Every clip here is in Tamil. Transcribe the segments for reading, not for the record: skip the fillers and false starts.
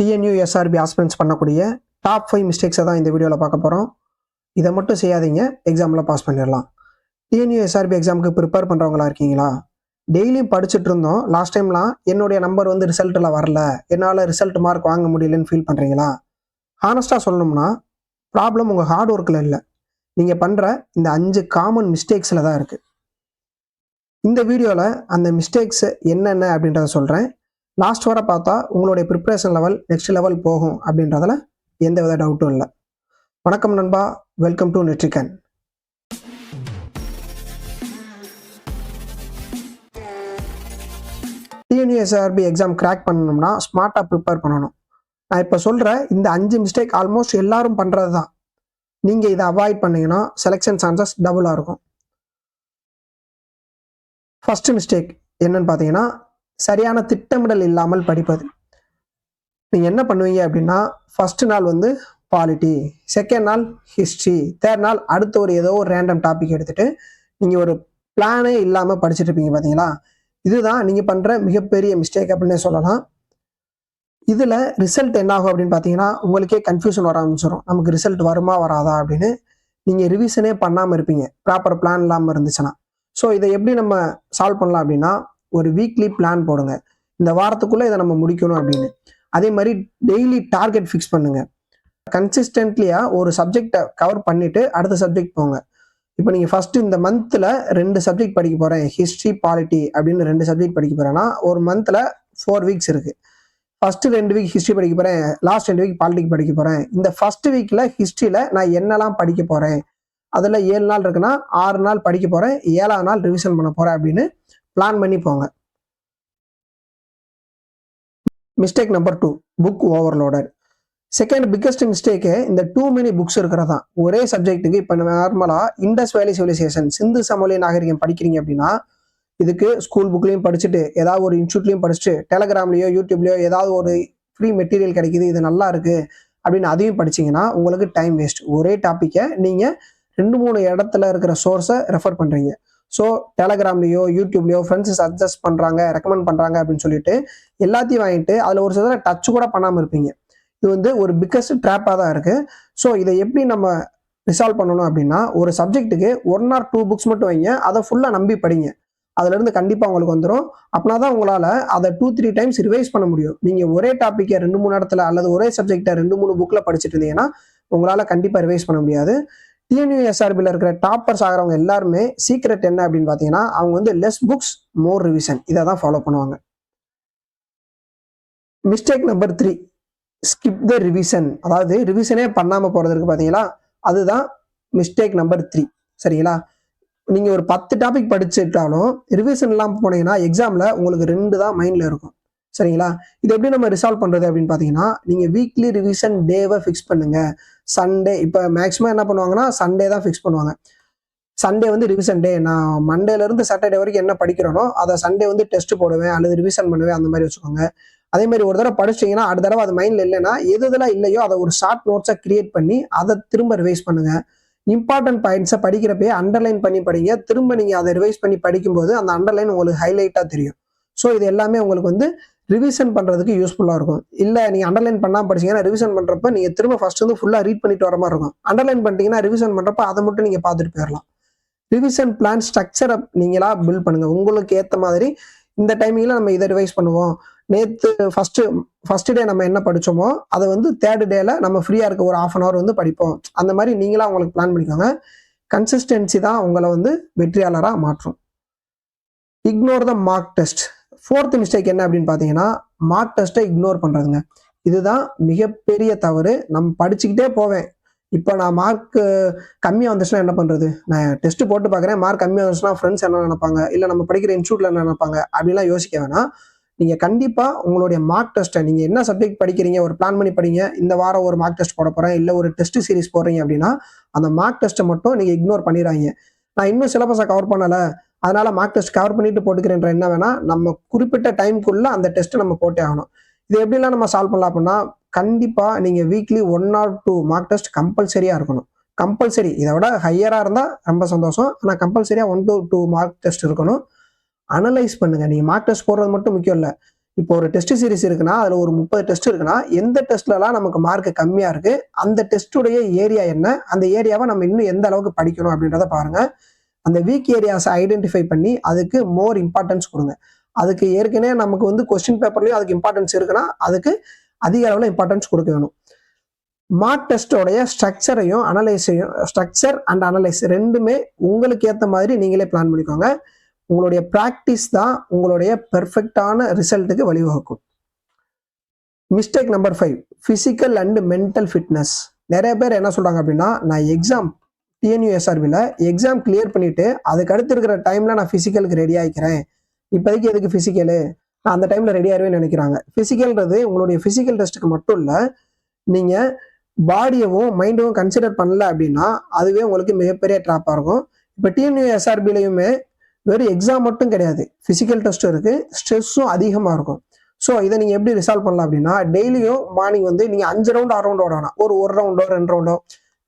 டிஎன்யூ எஸ்ஆர்பி ஆஸ்பிரன்ட்ஸ் பண்ணக்கூடிய டாப் 5 மிஸ்டேக்ஸை தான் இந்த வீடியோவில் பார்க்க போகிறோம். இதை மட்டும் செய்யாதீங்க, எக்ஸாமில் பாஸ் பண்ணிடலாம். டிஎன்யூ எஸ்ஆர்பி எக்ஸாமுக்கு ப்ரிப்பேர் பண்ணுறவங்களா இருக்கீங்களா? டெய்லியும் படிச்சுட்டு இருந்தோம். லாஸ்ட் டைம்லாம் என்னுடைய நம்பர் வந்து ரிசல்ட்டில் வரல, என்னால் ரிசல்ட் மார்க் வாங்க முடியலன்னு ஃபீல் பண்ணுறீங்களா? ஹானஸ்ட்டாக சொல்லணும்னா ப்ராப்ளம் உங்கள் ஹார்ட் ஒர்க்கில் இல்லை, நீங்கள் பண்ணுற இந்த 5 காமன் மிஸ்டேக்ஸில் தான் இருக்குது. இந்த வீடியோவில் அந்த மிஸ்டேக்ஸ் என்னென்ன அப்படின்றத சொல்கிறேன். லாஸ்ட் வர பார்த்தா உங்களுடைய ப்ரிப்ரேஷன் லெவல் நெக்ஸ்ட் லெவல் போகும் அப்படின்றதுல எந்த வித டவுட்டும் இல்லை. வணக்கம் நண்பா, welcome to Netrikann. TNUSRB exam crack பண்ணணும்னா ஸ்மார்ட்டாக ப்ரிப்பேர் பண்ணணும். நான் இப்போ சொல்கிற இந்த 5 மிஸ்டேக் ஆல்மோஸ்ட் எல்லாரும் பண்ணுறது தான். நீங்கள் இதை அவாய்ட் பண்ணீங்கன்னா செலெக்ஷன் சான்சஸ் டபுளாக இருக்கும். ஃபர்ஸ்ட் மிஸ்டேக் என்னன்னு பார்த்தீங்கன்னா, சரியான திட்டமிடல் இல்லாமல் படிப்பது. நீங்கள் என்ன பண்ணுவீங்க அப்படின்னா, ஃபர்ஸ்ட் நாள் வந்து பாலிட்டி, செகண்ட் நாள் ஹிஸ்ட்ரி, தேர்ட் நாள் அடுத்த ஏதோ ஒரு ரேண்டம் டாபிக் எடுத்துகிட்டு நீங்கள் ஒரு பிளானே இல்லாமல் படிச்சுட்டு இருப்பீங்க பார்த்தீங்களா? இதுதான் நீங்கள் பண்ணுற மிகப்பெரிய மிஸ்டேக் அப்படின்னே சொல்லலாம். இதில் ரிசல்ட் என்ன ஆகும் அப்படின்னு பார்த்தீங்கன்னா, உங்களுக்கே கன்ஃபியூஷன் வர ஆரம்பிச்சிடும். நமக்கு ரிசல்ட் வருமா வராதா அப்படின்னு. நீங்கள் ரிவிஷனே பண்ணாமல் இருப்பீங்க, ப்ராப்பர் பிளான் இல்லாமல் இருந்துச்சுன்னா. ஸோ இதை எப்படி நம்ம சால்வ் பண்ணலாம் அப்படின்னா, ஒரு வீக்லி பிளான் போடுங்க. இந்த வாரத்துக்குள்ளே இதை நம்ம முடிக்கணும் அப்படின்னு. அதே மாதிரி டெய்லி டார்கெட் ஃபிக்ஸ் பண்ணுங்க. கன்சிஸ்டன்ட்லியாக ஒரு சப்ஜெக்டை கவர் பண்ணிவிட்டு அடுத்த சப்ஜெக்ட் போங்க. இப்போ நீங்கள் ஃபஸ்ட்டு இந்த மந்தில் 2 சப்ஜெக்ட் படிக்க போகிறேன், ஹிஸ்ட்ரி பாலிட்டி அப்படின்னு 2 சப்ஜெக்ட் படிக்க போகிறேன்னா ஒரு மந்தில் 4 வீக்ஸ் இருக்குது. ஃபஸ்ட்டு 2 வீக் ஹிஸ்ட்ரி படிக்க போகிறேன், லாஸ்ட் 2 வீக் பாலிட்டிக் படிக்க போகிறேன். இந்த ஃபஸ்ட்டு வீக்கில் ஹிஸ்ட்ரியில் நான் என்னெல்லாம் படிக்க போகிறேன், அதில் 7 நாள் இருக்குன்னா 6 நாள் படிக்க போகிறேன், 7ஆம் நாள் ரிவிஷன் பண்ண போகிறேன் அப்படின்னு பிளான் பண்ணி போங்க. Mistake number 2, book overloaded. Second biggest mistake இந்த டூ மெனி புக்ஸ் இருக்கிறது தான். ஒரே சப்ஜெக்ட்டுக்கு இப்போ நார்மலாக இண்டஸ் வேலி சிவிலைசேஷன், சிந்து சமவெளி நாகரிகம் படிக்கிறீங்க அப்படின்னா, இதுக்கு ஸ்கூல் புக்லையும் படிச்சுட்டு ஏதாவது ஒரு இன்ஸ்டியூட்லையும் படிச்சுட்டு டெலகிராம்லையோ யூடியூப்லையோ ஏதாவது ஒரு ஃப்ரீ மெட்டீரியல் கிடைக்குது, இது நல்லா இருக்குது அப்படின்னு அதையும் படிச்சிங்கன்னா உங்களுக்கு டைம் வேஸ்ட். ஒரே டாப்பிக்கை நீங்கள் 2-3 இடத்துல இருக்கிற சோர்ஸை ரெஃபர் பண்ணுறீங்க. ஸோ டெலகிராம்லையோ யூடியூப்லையோ ஃப்ரெண்ட்ஸ் சஜஸ்ட் பண்ணுறாங்க, ரெக்கமெண்ட் பண்ணுறாங்க அப்படின்னு சொல்லிட்டு எல்லாத்தையும் வாங்கிட்டு அதில் ஒரு சில டச் கூட பண்ணாமல் இருப்பீங்க. இது வந்து ஒரு பிக்கஸ்ட் ட்ராப்பாக தான் இருக்குது. ஸோ இதை எப்படி நம்ம ரிசால்வ் பண்ணணும் அப்படின்னா, ஒரு சப்ஜெக்ட்டுக்கு 1 or 2 புக்ஸ் மட்டும் வைங்க, அதை ஃபுல்லாக நம்பி படிங்க. அதுலேருந்து கண்டிப்பாக உங்களுக்கு வந்துடும். அப்படின்னா தான் உங்களால் அதை 2-3 டைம்ஸ் ரிவைஸ் பண்ண முடியும். நீங்கள் ஒரே டாப்பிக்கை 2-3 இடத்துல அல்லது ஒரே சப்ஜெக்டை 2-3 புக்கில் படிச்சுட்டு இருந்தீங்கன்னா உங்களால் கண்டிப்பாக ரிவைஸ் பண்ண முடியாது. டிஎன்யூஎஸ்ஆர்பியில் இருக்கிற டாப்பர்ஸ் ஆகிறவங்க எல்லாருமே சீக்ரெட் என்ன அப்படின்னு பார்த்தீங்கன்னா, அவங்க வந்து லெஸ் புக்ஸ் மோர் ரிவிஷன், இதை தான் ஃபாலோ பண்ணுவாங்க. Mistake number 3, skip the revision. அதாவது ரிவிஷனே பண்ணாமல் போகிறதுக்கு பார்த்தீங்களா, அதுதான் மிஸ்டேக் நம்பர் 3. சரிங்களா? நீங்கள் ஒரு 10 டாபிக் படிச்சுட்டாலும் ரிவிஷன் இல்லாமல் போனீங்கன்னா எக்ஸாமில் உங்களுக்கு 2 தான் மைண்டில் இருக்கும். சரிங்களா? இது எப்படி நம்ம ரிசால்வ் பண்ணுறது அப்படின்னு பார்த்தீங்கன்னா, நீங்கள் வீக்லி ரிவிஷன் டேவை ஃபிக்ஸ் பண்ணுங்கள். சண்டே இப்போ மேக்ஸிமம் என்ன பண்ணுவாங்கன்னா சண்டே தான் ஃபிக்ஸ் பண்ணுவாங்க. சண்டே வந்து ரிவிஷன் டே, நான் மண்டேலேருந்து சாட்டர்டே வரைக்கும் என்ன படிக்கிறேனோ அதை சண்டே வந்து டெஸ்ட் போடுவேன் அல்லது ரிவிஷன் பண்ணுவேன், அந்த மாதிரி வச்சுக்கோங்க. அதே மாதிரி ஒரு தடவை படிச்சிட்டிங்கன்னா அடுத்த தடவை அது மைண்டில் இல்லைன்னா எதுலாம் இல்லையோ அதை ஒரு ஷார்ட் நோட்ஸாக கிரியேட் பண்ணி அதை திரும்ப ரிவைஸ் பண்ணுங்கள். இம்பார்ட்டன்ட் பாயிண்ட்ஸை படிக்கிறப்பே அண்டர்லைன் பண்ணி படிங்க. திரும்ப நீங்கள் அதை ரிவைஸ் பண்ணி படிக்கும்போது அந்த அண்டர்லைன் உங்களுக்கு ஹைலைட்டாக தெரியும். ஸோ இது எல்லாமே உங்களுக்கு வந்து ரிவிஷன் பண்ணுறதுக்கு யூஸ்ஃபுல்லாக இருக்கும். இல்லை நீங்கள் அண்டர்லைன் பண்ணாமல் படிச்சிங்கன்னா ரிவிஷன் பண்ணுறப்ப நீங்கள் திரும்ப ஃபஸ்ட் வந்து ஃபுல்லாக ரீட் பண்ணிட்டு வர மாதிரி இருக்கும். அண்டர்லைன் பண்ணிட்டீங்கன்னா ரிவிஷன் பண்ணுறப்ப அதை மட்டும் நீங்கள் பார்த்துட்டு போயிடலாம். ரிவிஷன் பிளான் ஸ்ட்ரக்சரை நீங்களா பில்ட் பண்ணுங்கள். உங்களுக்கு ஏற்ற மாதிரி இந்த டைமிங்கில் நம்ம இதை ரிவைஸ் பண்ணுவோம். நேற்று ஃபஸ்ட்டு டே நம்ம என்ன படித்தோமோ அதை வந்து தேர்ட் டேல நம்ம ஃப்ரீயாக இருக்க ஒரு 1/2 hour வந்து படிப்போம். அந்த மாதிரி நீங்களாக உங்களுக்கு பிளான் பண்ணிக்கோங்க. கன்சிஸ்டன்சி தான் உங்களை வந்து வெற்றியாளராக மாற்றும். Ignore the mark test. 4th mistake என்ன அப்படின்னு பார்த்தீங்கன்னா, மார்க் டெஸ்ட்டை இக்னோர் பண்ணுறதுங்க. இதுதான் மிகப்பெரிய தவறு. நம்ம படிச்சுக்கிட்டே போவேன். இப்போ நான் மார்க் கம்மியாக வந்துச்சுன்னா என்ன பண்ணுறது, நான் டெஸ்ட்டு போட்டு பார்க்குறேன், மார்க் கம்மியாக வந்துச்சுன்னா ஃப்ரெண்ட்ஸ் என்ன நினைப்பாங்க, இல்லை நம்ம படிக்கிற இன்ஸ்டியூட்டில் என்ன நினைப்பாங்க அப்படிலாம் யோசிக்க வேணாம். நீங்கள் கண்டிப்பாக உங்களுடைய மார்க் டெஸ்ட்டை நீங்கள் என்ன சப்ஜெக்ட் படிக்கிறீங்க ஒரு பிளான் பண்ணி படிங்க. இந்த வாரம் ஒரு மார்க் டெஸ்ட் போட போகிறேன், இல்லை ஒரு டெஸ்ட் சீரிஸ் போடுறீங்க அப்படின்னா அந்த மார்க் டெஸ்ட்டை மட்டும் நீங்கள் இக்னோர் பண்ணிடுறாங்க. நான் இன்னும் சிலபஸை கவர் பண்ணலை, அதனால் மார்க் டெஸ்ட் கவர் பண்ணிட்டு போட்டுக்கிறேன்ற என்ன வேணால், நம்ம குறிப்பிட்ட டைமுக்குள்ளே அந்த டெஸ்ட்டை நம்ம போட்டே ஆகணும். இது எப்படிலாம் நம்ம சால்வ் பண்ணலாம் அப்படின்னா, கண்டிப்பாக நீங்கள் வீக்லி 1 or 2 மார்க் டெஸ்ட் கம்பல்சரியாக இருக்கணும். கம்பல்சரி, இதை விட ஹையராக இருந்தால் ரொம்ப சந்தோஷம். ஆனால் கம்பல்சரியாக 1 to 2 மார்க் டெஸ்ட் இருக்கணும். அனலைஸ் பண்ணுங்கள். நீங்கள் மார்க் டெஸ்ட் போடுறது மட்டும் முக்கியம் இல்லை. இப்போ ஒரு டெஸ்ட் சீரிஸ் இருக்குன்னா அதில் ஒரு 30 டெஸ்ட் இருக்குன்னா எந்த டெஸ்ட்லலாம் நமக்கு மார்க் கம்மியாக இருக்கு, அந்த டெஸ்ட்டுடைய ஏரியா என்ன, அந்த ஏரியாவை நம்ம இன்னும் எந்த அளவுக்கு படிக்கணும் அப்படின்றத பாருங்க. அந்த வீக் ஏரியாஸை ஐடென்டிஃபை பண்ணி அதுக்கு மோர் இம்பார்ட்டன்ஸ் கொடுங்க. அதுக்கு ஏற்கனவே நமக்கு வந்து கொஸ்டின் பேப்பர்லயும் அதுக்கு இம்பார்ட்டன்ஸ் இருக்குன்னா அதுக்கு அதிக அளவில் இம்பார்ட்டன்ஸ் கொடுக்க வேணும். மார்க் டெஸ்டோடைய ஸ்ட்ரக்சரையும் அனலைஸையும், ஸ்ட்ரக்சர் அண்ட் அனலைஸ் ரெண்டுமே உங்களுக்கு ஏற்ற மாதிரி நீங்களே பிளான் பண்ணிக்கோங்க. உங்களுடைய ப்ராக்டிஸ் தான் உங்களுடைய பெர்ஃபெக்டான ரிசல்ட்டுக்கு வழிவகுக்கும். Mistake number 5, physical and mental fitness. நிறைய பேர் என்ன சொல்றாங்க அப்படின்னா, நான் எக்ஸாம் டிஎன்யூஎஸ்ஆர்பியில் எக்ஸாம் கிளியர் பண்ணிட்டு அதுக்கு அடுத்து இருக்கிற டைம்ல நான் ஃபிசிக்கலுக்கு ரெடி ஆகிக்கிறேன், இப்போதைக்கு எதுக்கு ஃபிசிக்கலு, நான் அந்த டைம்ல ரெடி ஆகிருவேன்னு நினைக்கிறாங்க. ஃபிசிக்கல்ன்றது உங்களுடைய ஃபிசிக்கல் டெஸ்ட்டுக்கு மட்டும் இல்லை, நீங்க பாடியவும் மைண்டவும் கன்சிடர் பண்ணல அப்படின்னா அதுவே உங்களுக்கு மிகப்பெரிய ட்ராப்பாக இருக்கும். இப்போ டிஎன்யூஎஸ்ஆர்பிலையுமே வெறும் எக்ஸாம் மட்டும் கிடையாது, ஃபிசிக்கல் டெஸ்ட்டும் இருக்கு, ஸ்ட்ரெஸ்ஸும் அதிகமாக இருக்கும். ஸோ இதை நீங்கள் எப்படி ரிசால்வ் பண்ணலாம் அப்படின்னா, டெய்லியும் மார்னிங் வந்து நீங்கள் 5 ரவுண்ட் 6 ரவுண்ட் ஓடணும். ஒரு ரவுண்டோ 2 ரவுண்டோ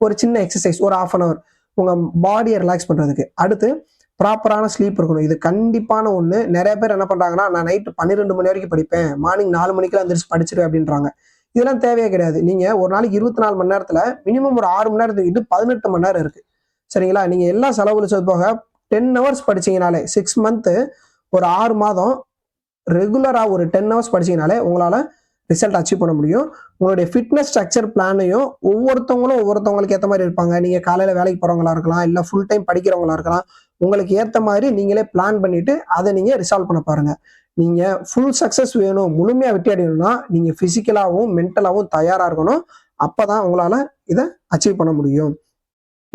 ஒரு சின்ன எக்ஸசைஸ் ஒரு 1/2 hour உங்கள் பாடியை ரிலாக்ஸ் பண்ணுறதுக்கு. அடுத்து ப்ராப்பரான ஸ்லீப் இருக்கணும். இது கண்டிப்பான ஒன்று. நிறைய பேர் என்ன பண்ணுறாங்கன்னா, நான் நைட்டு 12 மணி வரைக்கும் படிப்பேன், மார்னிங் 4 மணிக்கெல்லாம் எந்திரிச்சு படிச்சிருவேன் அப்படின்றாங்க. இதெல்லாம் தேவையே கிடையாது. நீங்கள் ஒரு நாளைக்கு 24 மணி நேரத்தில் மினிமம் ஒரு 6 மணி நேரம் தூக்கிட்டு 18 மணி நேரம் இருக்குது, சரிங்களா? நீங்கள் எல்லாம் செலவழிச்சது போக 10 hours படிச்சீங்கனாலே 6 month ஒரு 6 மாதம் ரெகுலராக ஒரு 10 hours படிச்சீங்கனாலே உங்களால் ரிசல்ட் அச்சீவ் பண்ண முடியும். உங்களுடைய ஃபிட்னஸ் ஸ்ட்ரக்சர் பிளானையும் ஒவ்வொருத்தவங்களும் ஒவ்வொருத்தவங்களுக்கு ஏற்ற மாதிரி இருப்பாங்க. நீங்கள் காலையில் வேலைக்கு போகிறவங்களா இருக்கலாம், இல்லை ஃபுல் டைம் படிக்கிறவங்களா இருக்கலாம். உங்களுக்கு ஏற்ற மாதிரி நீங்களே பிளான் பண்ணிட்டு அதை நீங்கள் ரிசால்வ் பண்ண பாருங்க. நீங்கள் ஃபுல் சக்ஸஸ் வேணும், முழுமையாக வெற்றி அடையணும்னா நீங்கள் ஃபிசிக்கலாகவும் மென்டலாகவும் தயாராக இருக்கணும். அப்போ தான் உங்களால் இதை அச்சீவ் பண்ண முடியும்.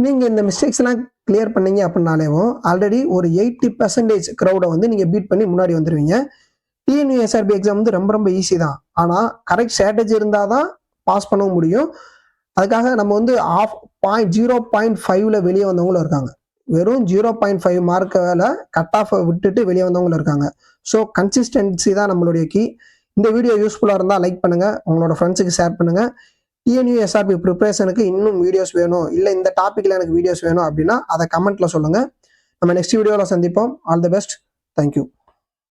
நீங்கள் இந்த மிஸ்டேக்ஸ்லாம் கிளியர் பண்ணீங்க அப்படின்னாலேவும் ஆல்ரெடி ஒரு 80% க்ரௌடை வந்து நீங்கள் பீட் பண்ணி முன்னாடி வந்துடுவீங்க. டிஎன்யூஎஸ்ஆர்பி எக்ஸாம் வந்து ரொம்ப ரொம்ப ஈஸி தான். ஆனால் கரெக்ட் ஸ்ட்ராட்டஜி இருந்தால் தான் பாஸ் பண்ண முடியும். அதுக்காக நம்ம வந்து 0.5 வெளியே வந்தவங்களும் இருக்காங்க. வெறும் 0.5 மார்க்கில் கட் ஆஃப் விட்டுட்டு வெளியே வந்தவங்களும் இருக்காங்க. ஸோ கன்சிஸ்டன்சி தான் நம்மளுடைய கீ. இந்த வீடியோ யூஸ்ஃபுல்லாக இருந்தால் லைக் பண்ணுங்கள், உங்களோட ஃப்ரெண்ட்ஸுக்கு ஷேர் பண்ணுங்கள். டிஎன்யூஎஸ்ஆர்பி ப்ரிப்பரேஷனுக்கு இன்னும் வீடியோஸ் வேணும், இல்லை இந்த டாப்பிக்கில் எனக்கு வீடியோஸ் வேணும் அப்படின்னா அதை கமெண்ட்டில் சொல்லுங்கள். நம்ம நெக்ஸ்ட் வீடியோவில் சந்திப்போம். All the best. தேங்க்யூ.